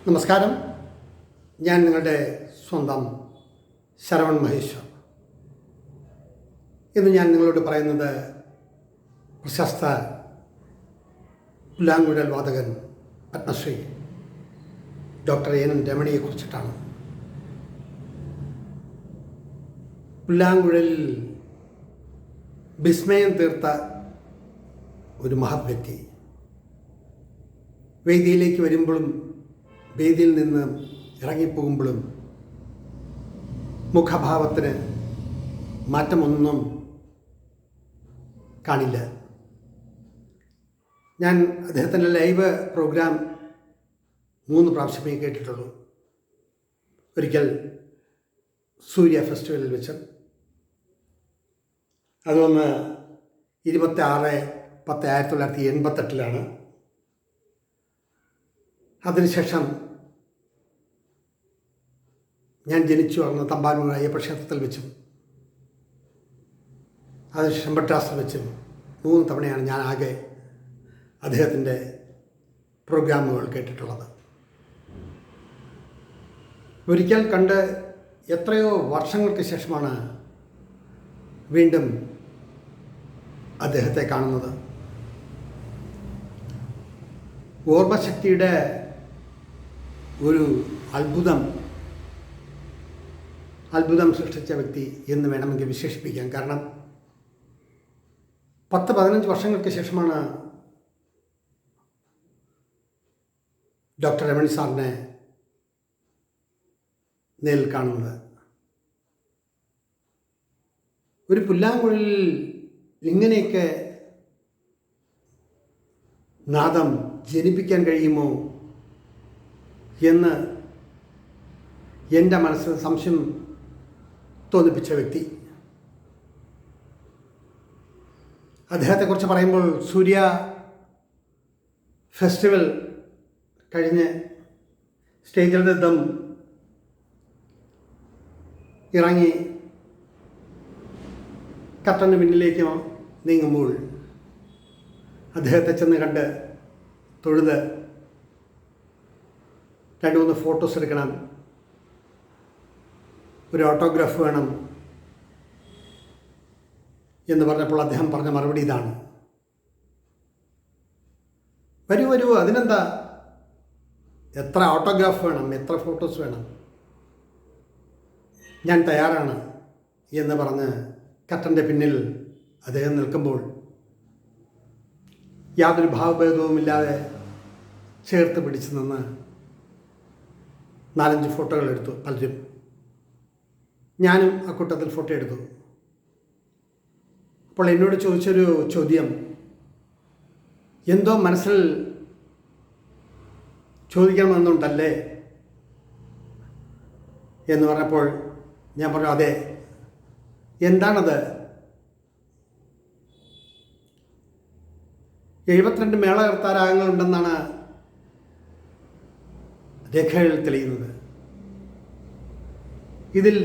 നമസ്കാരം. ഞാൻ നിങ്ങളുടെ സ്വന്തം ശരവൺ മഹേശ്വർ. ഇന്ന് ഞാൻ നിങ്ങളോട് പറയുന്നത് പ്രശസ്ത പുല്ലാങ്കുഴൽ വാദകൻ പത്മശ്രീ ഡോക്ടർ എൻ രമണിയെക്കുറിച്ചിട്ടാണ്. പുല്ലാങ്കുഴലിൽ വിസ്മയം തീർത്ത ഒരു മഹത് വ്യക്തി. വേദിയിലേക്ക് വരുമ്പോഴും വേദിയിൽ നിന്ന് ഇറങ്ങിപ്പോകുമ്പോഴും മുഖഭാവത്തിന് മാറ്റമൊന്നും കാണില്ല. ഞാൻ അദ്ദേഹത്തിൻ്റെ ലൈവ് പ്രോഗ്രാം 3 പ്രാവശ്യമേ കേട്ടിട്ടുള്ളൂ. ഒരിക്കൽ സൂര്യ ഫെസ്റ്റിവലിൽ വെച്ച്, അതൊന്ന് 26/10/1988 അതിനുശേഷം ഞാൻ ജനിച്ചു വളർന്ന തമ്പാനൂർ അയ്യപ്പ ക്ഷേത്രത്തിൽ വെച്ചും അതിനുശേഷം ഭട്രാസിൽ വെച്ചും 3 തവണയാണ് ഞാൻ ആകെ അദ്ദേഹത്തിൻ്റെ പ്രോഗ്രാമുകൾ കേട്ടിട്ടുള്ളത്. ഒരിക്കൽ കണ്ട് എത്രയോ വർഷങ്ങൾക്ക് ശേഷമാണ് വീണ്ടും അദ്ദേഹത്തെ കാണുന്നത്. ഓർമ്മശക്തിയുടെ ഒരു അത്ഭുതം സൃഷ്ടിച്ച വ്യക്തി എന്ന് വേണമെങ്കിൽ വിശേഷിപ്പിക്കാം. കാരണം 10-15 വർഷങ്ങൾക്ക് ശേഷമാണ് ഡോക്ടർ രമണി സാറിനെ നേരിൽ കാണുന്നത്. ഒരു പുല്ലാങ്കുഴലിൽ ഇങ്ങനെയൊക്കെ നാദം ജനിപ്പിക്കാൻ കഴിയുമോ എന്ന് എൻ്റെ മനസ്സിൽ സംശയം തോന്നിപ്പിച്ച വ്യക്തി. അദ്ദേഹത്തെക്കുറിച്ച് പറയുമ്പോൾ സൂര്യ ഫെസ്റ്റിവൽ കഴിഞ്ഞ് സ്റ്റേജിൽ നിന്നും ഇറങ്ങി കർട്ടന് പിന്നിലേക്ക് നീങ്ങുമ്പോൾ അദ്ദേഹത്തെ ചെന്ന് കണ്ട് തൊഴുത് 2-3 ഫോട്ടോസ് എടുക്കണം, ഒരു ഓട്ടോഗ്രാഫ് വേണം എന്ന് പറഞ്ഞപ്പോൾ അദ്ദേഹം പറഞ്ഞ മറുപടി ഇതാണ്: വരൂ, അതിനെന്താ, എത്ര ഓട്ടോഗ്രാഫ് വേണം, എത്ര ഫോട്ടോസ് വേണം, ഞാൻ തയ്യാറാണ് എന്ന് പറഞ്ഞ് കർട്ടൻ്റെ പിന്നിൽ അദ്ദേഹം നിൽക്കുമ്പോൾ യാതൊരു ഭാവഭേദവുമില്ലാതെ ചേർത്ത് പിടിച്ചു നിന്ന് 4-5 ഫോട്ടോകൾ എടുത്തു പലരും. ഞാനും അക്കൂട്ടത്തിൽ ഫോട്ടോ എടുത്തു. അപ്പോൾ എന്നോട് ചോദിച്ചൊരു ചോദ്യം, എന്തോ മനസ്സിൽ ചോദിക്കണമെന്നുണ്ടല്ലേ എന്ന് പറഞ്ഞപ്പോൾ ഞാൻ പറഞ്ഞു, അതെ, എന്താണത്? 72 മേളകർത്താ രാഗങ്ങളുണ്ടെന്നാണ് രേഖകളിൽ തെളിയുന്നത്. ഇതിൽ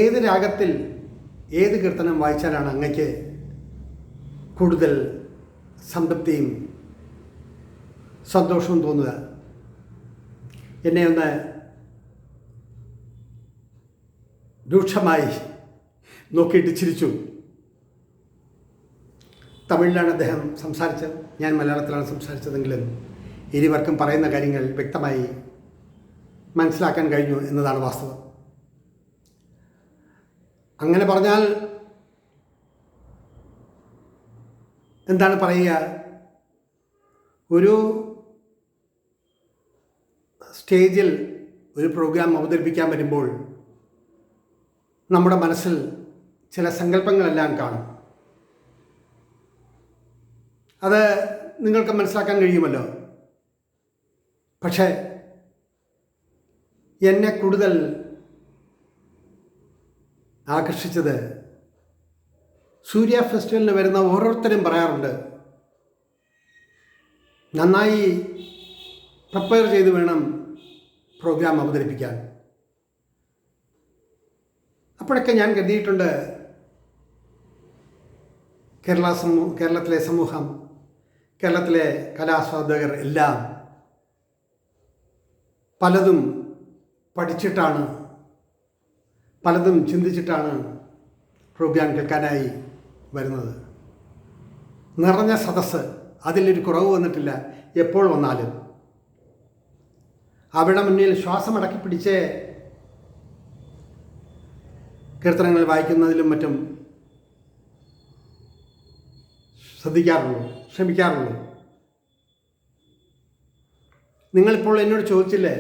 ഏത് രാഗത്തിൽ ഏത് കീർത്തനം വായിച്ചാലാണ് അങ്ങയ്ക്ക് കൂടുതൽ സംതൃപ്തിയും സന്തോഷവും തോന്നുക? എന്നെ ഒന്ന് രൂക്ഷമായി നോക്കിയിട്ട് ചിരിച്ചു. തമിഴിലാണ് അദ്ദേഹം സംസാരിച്ചത്, ഞാൻ മലയാളത്തിലാണ് സംസാരിച്ചതെങ്കിലും ഇരുവർക്കും പറയുന്ന കാര്യങ്ങൾ വ്യക്തമായി മനസ്സിലാക്കാൻ കഴിഞ്ഞു എന്നതാണ് വാസ്തവം. അങ്ങനെ പറഞ്ഞാൽ എന്താണ് പറയുക? ഒരു സ്റ്റേജിൽ ഒരു പ്രോഗ്രാം അവതരിപ്പിക്കാൻ വരുമ്പോൾ നമ്മുടെ മനസ്സിൽ ചില സങ്കല്പങ്ങളെല്ലാം കാണും. അത് നിങ്ങൾക്ക് മനസ്സിലാക്കാൻ കഴിയുമല്ലോ. പക്ഷേ എന്നെ കൂടുതൽ ആകർഷിച്ചത് സൂര്യ ഫെസ്റ്റിവലിന് വരുന്ന ഓരോരുത്തരും പറയാറുണ്ട്, നന്നായി പ്രിപ്പയർ ചെയ്ത് വേണം പ്രോഗ്രാം അവതരിപ്പിക്കാൻ. അപ്പോഴൊക്കെ ഞാൻ കരുതിയിട്ടുണ്ട്, കേരളത്തിലെ സമൂഹം, കേരളത്തിലെ കലാസ്വാദകർ എല്ലാം പലതും പഠിച്ചിട്ടാണ്, പലതും ചിന്തിച്ചിട്ടാണ് പ്രോഗ്രാം കേൾക്കാനായി വരുന്നത്. നിറഞ്ഞ സദസ്സ്, അതിലൊരു കുറവ് വന്നിട്ടില്ല. എപ്പോൾ വന്നാലും അവിടെ മുന്നിൽ ശ്വാസമടക്കി പിടിച്ച് കീർത്തനങ്ങൾ വായിക്കുന്നതിലും മറ്റും ശ്രമിക്കാറുള്ളൂ. നിങ്ങളിപ്പോൾ എന്നോട് ചോദിച്ചില്ലേ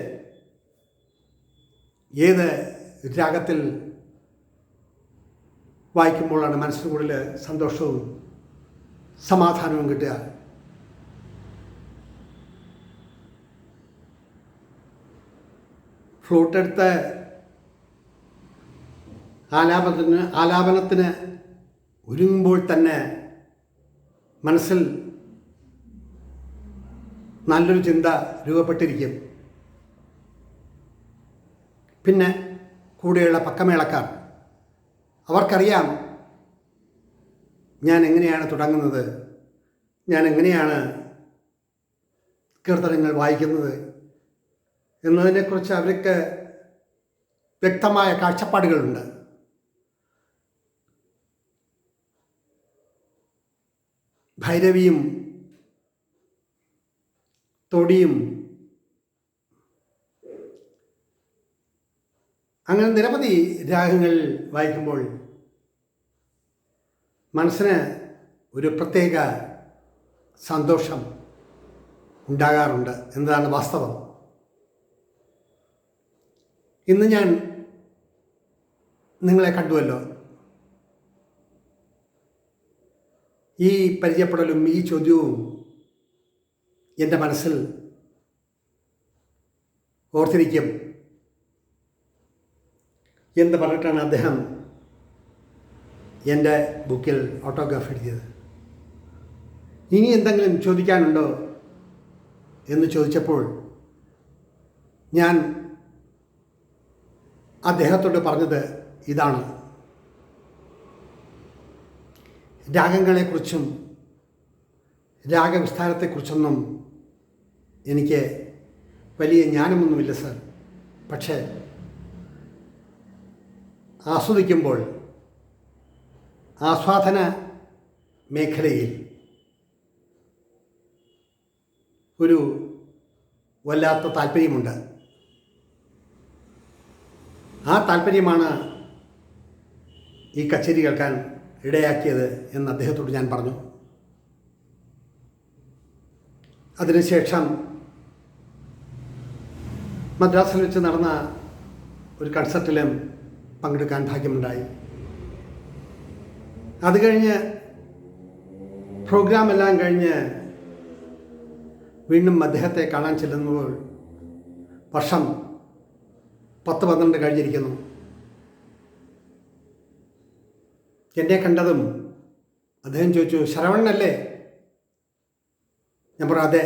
ഏത് രാഗത്തിൽ വായിക്കുമ്പോഴാണ് മനസ്സിന് കൂടുതൽ സന്തോഷവും സമാധാനവും കിട്ടുക? ഫ്ലൂട്ടെടുത്ത് ആലാപനത്തിന് ഒരുങ്ങുമ്പോൾ തന്നെ മനസ്സിൽ നല്ലൊരു ചിന്ത രൂപപ്പെട്ടിരിക്കും. പിന്നെ കൂടെയുള്ള പക്കമേളക്കാർ, അവർക്കറിയാം ഞാൻ എങ്ങനെയാണ് തുടങ്ങുന്നത്, ഞാൻ എങ്ങനെയാണ് കീർത്തനങ്ങൾ വായിക്കുന്നത് എന്നതിനെക്കുറിച്ച് അവർക്ക് വ്യക്തമായ കാഴ്ചപ്പാടുകളുണ്ട്. ഭൈരവിയും തൊടിയും അങ്ങനെ നിരവധി രാഗങ്ങൾ വായിക്കുമ്പോൾ മനസ്സിന് ഒരു പ്രത്യേക സന്തോഷം ഉണ്ടാകാറുണ്ട് എന്നതാണ് വാസ്തവം. ഇന്ന് ഞാൻ നിങ്ങളെ കണ്ടുവല്ലോ. ഈ പരിചയപ്പെടലും ഈ ചോദ്യവും എൻ്റെ മനസ്സിൽ ഓർത്തിരിക്കും എന്ന് പറഞ്ഞിട്ടാണ് അദ്ദേഹം എൻ്റെ ബുക്കിൽ ഓട്ടോഗ്രാഫ് എഴുതിയത്. ഇനി എന്തെങ്കിലും ചോദിക്കാനുണ്ടോ എന്ന് ചോദിച്ചപ്പോൾ ഞാൻ അദ്ദേഹത്തോട് പറഞ്ഞത് ഇതാണ്: രാഗങ്ങളെക്കുറിച്ചും രാഗവിസ്താരത്തെക്കുറിച്ചൊന്നും എനിക്ക് വലിയ ജ്ഞാനമൊന്നുമില്ല സർ. പക്ഷേ ആസ്വദിക്കുമ്പോൾ ആസ്വാദന മേഖലയിൽ ഒരു വല്ലാത്ത താല്പര്യമുണ്ട്. ആ താല്പര്യമാണ് ഈ കച്ചേരി കേൾക്കാൻ ഇടയാക്കിയത് എന്ന് അദ്ദേഹത്തോട് ഞാൻ പറഞ്ഞു. അതിനുശേഷം മദ്രാസിൽ വെച്ച് നടന്ന ഒരു കൺസർട്ടിലും പങ്കെടുക്കാൻ ഭാഗ്യമുണ്ടായി. അത് കഴിഞ്ഞ് പ്രോഗ്രാമെല്ലാം കഴിഞ്ഞ് വീണ്ടും അദ്ദേഹത്തെ കാണാൻ ചെല്ലുമ്പോൾ വർഷം 10-12 കഴിഞ്ഞിരിക്കുന്നു. എന്നെ കണ്ടതും അദ്ദേഹം ചോദിച്ചു, ശരവണനല്ലേ? ഞാൻ പറഞ്ഞു, അതെ.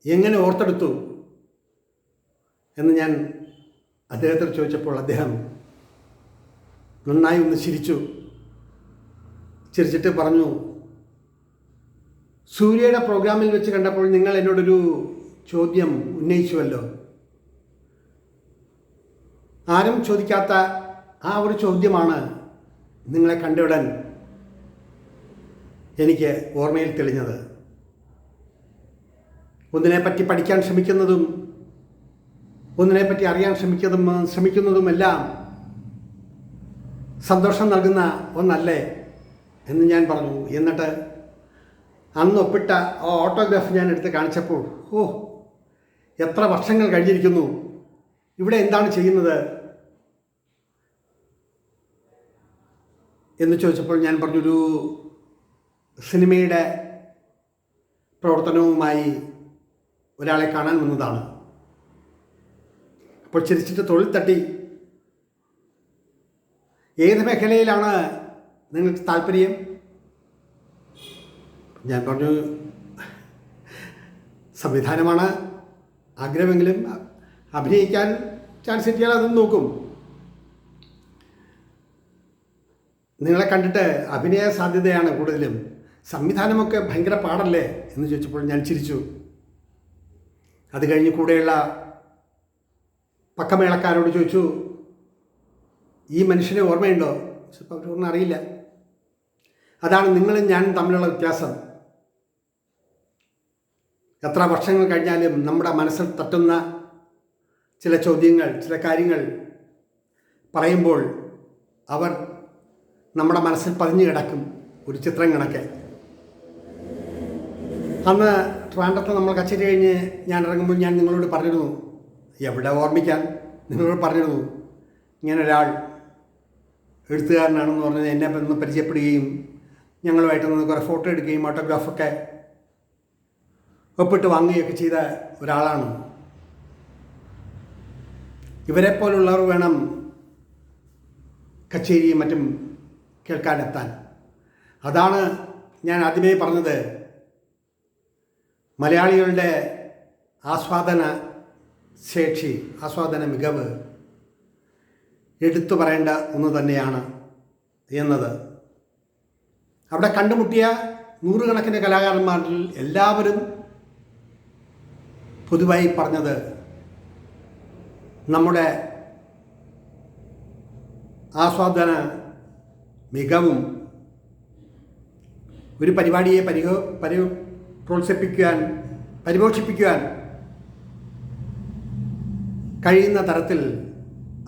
എങ്ങനെ ഓർത്തെടുത്തു എന്ന് ഞാൻ അദ്ദേഹത്തോട് ചോദിച്ചപ്പോൾ അദ്ദേഹം നന്നായി ഒന്ന് ചിരിച്ചിട്ട് പറഞ്ഞു, സൂര്യയുടെ പ്രോഗ്രാമിൽ വെച്ച് കണ്ടപ്പോൾ നിങ്ങൾ എന്നോടൊരു ചോദ്യം ഉന്നയിച്ചുവല്ലോ. ആരും ചോദിക്കാത്ത ആ ഒരു ചോദ്യമാണ് നിങ്ങളെ കണ്ടയുടൻ എനിക്ക് ഓർമ്മയിൽ തെളിഞ്ഞത്. ഒന്നിനെപ്പറ്റി പഠിക്കാൻ ശ്രമിക്കുന്നതും ഒന്നിനെപ്പറ്റി അറിയാൻ ശ്രമിക്കുന്നതുമെല്ലാം സന്തോഷം നൽകുന്ന ഒന്നല്ലേ എന്ന് ഞാൻ പറഞ്ഞു. എന്നിട്ട് അന്ന് ഒപ്പിട്ട ആ ഓട്ടോഗ്രാഫ് ഞാൻ എടുത്ത് കാണിച്ചപ്പോൾ, ഓ, എത്ര വർഷങ്ങൾ കഴിഞ്ഞിരിക്കുന്നു, ഇവിടെ എന്താണ് ചെയ്യുന്നത് എന്ന് ചോദിച്ചപ്പോൾ ഞാൻ പറഞ്ഞൊരു സിനിമയുടെ പ്രവർത്തനവുമായി ഒരാളെ കാണാൻ വന്നതാണ്. അപ്പോൾ ചിരിച്ചിട്ട് തൊഴിൽ തട്ടി, ഏത് മേഖലയിലാണ് നിങ്ങൾക്ക് താല്പര്യം? ഞാൻ പറഞ്ഞു, സംവിധാനമാണ് ആഗ്രഹമെങ്കിലും അഭിനയിക്കാൻ ചാൻസ് കിട്ടിയാൽ അതും നോക്കും. നിങ്ങളെ കണ്ടിട്ട് അഭിനയ സാധ്യതയാണ് കൂടുതലും, സംവിധാനമൊക്കെ ഭയങ്കര പാടല്ലേ എന്ന് ചോദിച്ചപ്പോൾ ഞാൻ ചിരിച്ചു. അത് കഴിഞ്ഞ് കൂടെയുള്ള പക്കമേളക്കാരോട് ചോദിച്ചു, ഈ മനുഷ്യനെ ഓർമ്മയുണ്ടോ? അവർ പറഞ്ഞു, അറിയില്ല. അതാണ് നിങ്ങളും ഞാനും തമ്മിലുള്ള വ്യത്യാസം. എത്ര വർഷങ്ങൾ കഴിഞ്ഞാലും നമ്മുടെ മനസ്സിൽ തട്ടുന്ന ചില ചോദ്യങ്ങൾ, ചില കാര്യങ്ങൾ പറയുമ്പോൾ അവർ നമ്മുടെ മനസ്സിൽ പതിഞ്ഞു കിടക്കും, ഒരു ചിത്രം കണക്കെ. അന്ന് ട്രിവാൻഡ്രത്ത് നമ്മൾ കച്ചേരി കഴിഞ്ഞ് ഞാൻ ഇറങ്ങുമ്പോൾ ഞാൻ നിങ്ങളോട് പറഞ്ഞിരുന്നു, എവിടെ ഓർമ്മിക്കാൻ, നിങ്ങളോട് പറഞ്ഞിരുന്നു, ഇങ്ങനെ ഒരാൾ എഴുത്തുകാരനാണെന്ന് പറഞ്ഞ് എന്നെ ഒന്ന് പരിചയപ്പെടുകയും ഞങ്ങളുമായിട്ട് നിന്ന് കുറേ ഫോട്ടോ എടുക്കുകയും ഓട്ടോഗ്രാഫൊക്കെ ഒപ്പിട്ട് വാങ്ങുകയൊക്കെ ചെയ്ത ഒരാളാണ്. ഇവരെപ്പോലുള്ളവർ വേണം കച്ചേരിയും മറ്റും കേൾക്കാനെത്താൻ. അതാണ് ഞാൻ ആദ്യമേ പറഞ്ഞത്, മലയാളികളുടെ ആസ്വാദന ശേഷി, ആസ്വാദന മികവ് എടുത്തു പറയേണ്ട ഒന്ന് തന്നെയാണ് എന്നത്. അവിടെ കണ്ടുമുട്ടിയ നൂറുകണക്കിന് കലാകാരന്മാരിൽ എല്ലാവരും പൊതുവായി പറഞ്ഞത് നമ്മുടെ ആസ്വാദന മികവും ഒരു പരിപാടിയെ പരിപോഷിപ്പിക്കുവാൻ കഴിയുന്ന തരത്തിൽ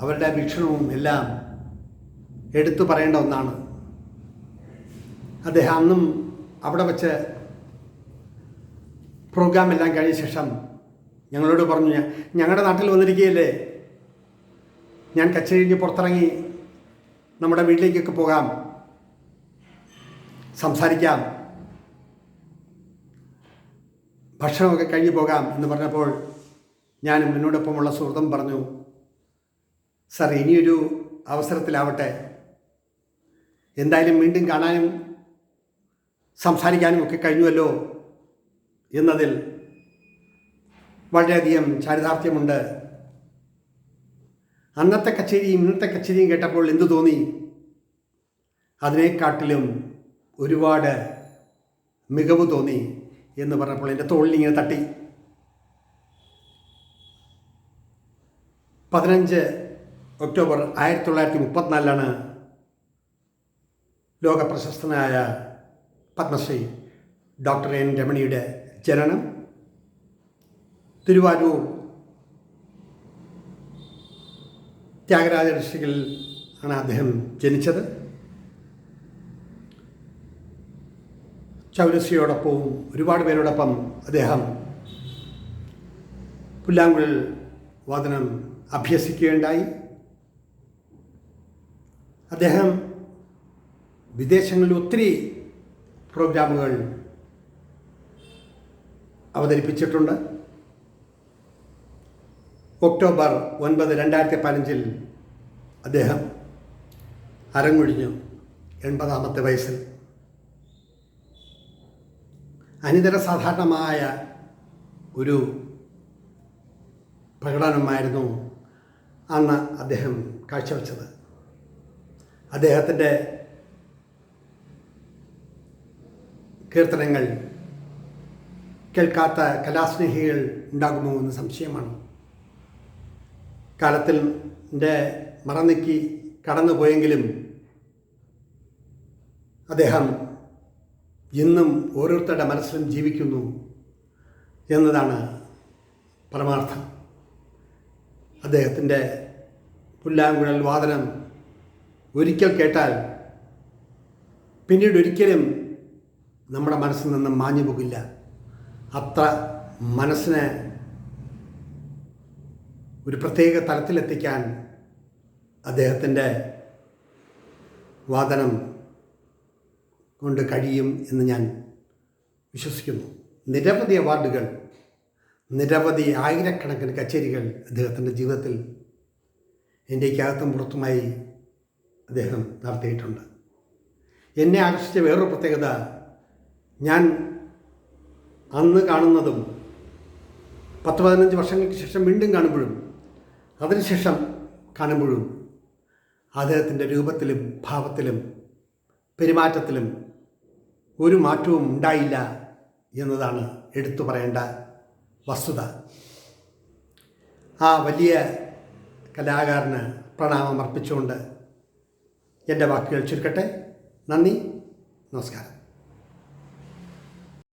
അവരുടെ വീക്ഷണവും എല്ലാം എടുത്തു പറയേണ്ട ഒന്നാണ്. അദ്ദേഹം അന്നും അവിടെ വച്ച് പ്രോഗ്രാം എല്ലാം കഴിഞ്ഞ ശേഷം ഞങ്ങളോട് പറഞ്ഞു, ഞങ്ങളുടെ നാട്ടിൽ വന്നിരിക്കുകയല്ലേ, ഞാൻ കച്ചേരി കഴിഞ്ഞ് പുറത്തിറങ്ങി നമ്മുടെ വീട്ടിലേക്കൊക്കെ പോകാം, സംസാരിക്കാം, ഭക്ഷണമൊക്കെ കഴിഞ്ഞ് പോകാം എന്ന് പറഞ്ഞപ്പോൾ ഞാനും എന്നോടൊപ്പമുള്ള സുഹൃത്തും പറഞ്ഞു, സാർ ഇനിയൊരു അവസരത്തിലാവട്ടെ, എന്തായാലും വീണ്ടും കാണാനും സംസാരിക്കാനും ഒക്കെ കഴിഞ്ഞുവല്ലോ എന്നതിൽ വളരെയധികം ചാരിതാർത്ഥ്യമുണ്ട്. അന്നത്തെ കച്ചേരിയും ഇന്നത്തെ കച്ചേരിയും കേട്ടപ്പോൾ എന്തു തോന്നി? അതിനെക്കാട്ടിലും ഒരുപാട് മികവ് തോന്നി എന്ന് പറഞ്ഞപ്പോൾ എൻ്റെ തോളിലിങ്ങനെ തട്ടി. 15 ഒക്ടോബർ 1934 ലോകപ്രശസ്തനായ പത്മശ്രീ ഡോക്ടർ എൻ രമണിയുടെ ജനനം. തിരുവാരൂർ ത്യാഗരാജ ഡിസ്ട്രിക്റ്റിൽ ആണ് അദ്ദേഹം ജനിച്ചത്. ചൗരസിയോടൊപ്പവും ഒരുപാട് പേരോടൊപ്പം അദ്ദേഹം പുല്ലാങ്കുഴൽ വാദനം അഭ്യസിക്കുകയുണ്ടായി. അദ്ദേഹം വിദേശങ്ങളിൽ ഒത്തിരി പ്രോഗ്രാമുകൾ അവതരിപ്പിച്ചിട്ടുണ്ട്. ഒക്ടോബർ 9, 2015 അദ്ദേഹം അരങ്ങൊഴിഞ്ഞു 80-ാമത്തെ വയസ്സിൽ. അനിതര സാധാരണമായ ഒരു പ്രകടനമായിരുന്നു അന്ന് അദ്ദേഹം കാഴ്ചവെച്ചത്. അദ്ദേഹത്തിൻ്റെ കീർത്തനങ്ങൾ കേൾക്കാത്ത കലാസ്നേഹികൾ ഉണ്ടാകുമോ എന്ന് സംശയമാണ്. കാലത്തിൻ്റെ മറനീക്കി കടന്നുപോയെങ്കിലും അദ്ദേഹം ഇന്നും ഓരോരുത്തരുടെ മനസ്സിലും ജീവിക്കുന്നു എന്നതാണ് പരമാർത്ഥം. അദ്ദേഹത്തിൻ്റെ പുല്ലാങ്കുഴൽ വാദനം ഒരിക്കൽ കേട്ടാൽ പിന്നീട് ഒരിക്കലും നമ്മുടെ മനസ്സിൽ നിന്നും മാഞ്ഞു പോകില്ല. അത്ര മനസ്സിനെ ഒരു പ്രത്യേക തലത്തിലെത്തിക്കാൻ അദ്ദേഹത്തിൻ്റെ വാദനം കൊണ്ട് കഴിയും എന്ന് ഞാൻ വിശ്വസിക്കുന്നു. നിരവധി അവാർഡുകൾ, നിരവധി ആയിരക്കണക്കിന് കച്ചേരികൾ അദ്ദേഹത്തിൻ്റെ ജീവിതത്തിൽ ഇന്ത്യക്കകത്തും പുറത്തുമായി അദ്ദേഹം നടത്തിയിട്ടുണ്ട്. എന്നെ ആകർഷിച്ച വേറൊരു പ്രത്യേകത, ഞാൻ അന്ന് കാണുന്നതും 10-15 വർഷങ്ങൾക്ക് ശേഷം വീണ്ടും കാണുമ്പോഴും അതിനുശേഷം കാണുമ്പോഴും അദ്ദേഹത്തിൻ്റെ രൂപത്തിലും ഭാവത്തിലും പെരുമാറ്റത്തിലും ഒരു മാറ്റവും ഉണ്ടായില്ല എന്നതാണ് എടുത്തു പറയേണ്ട വസ്തുത. ആ വലിയ കലാകാരന് പ്രണാമം അർപ്പിച്ചുകൊണ്ട് എൻ്റെ വാക്കുകൾ ചുരുക്കട്ടെ. നന്ദി, നമസ്കാരം.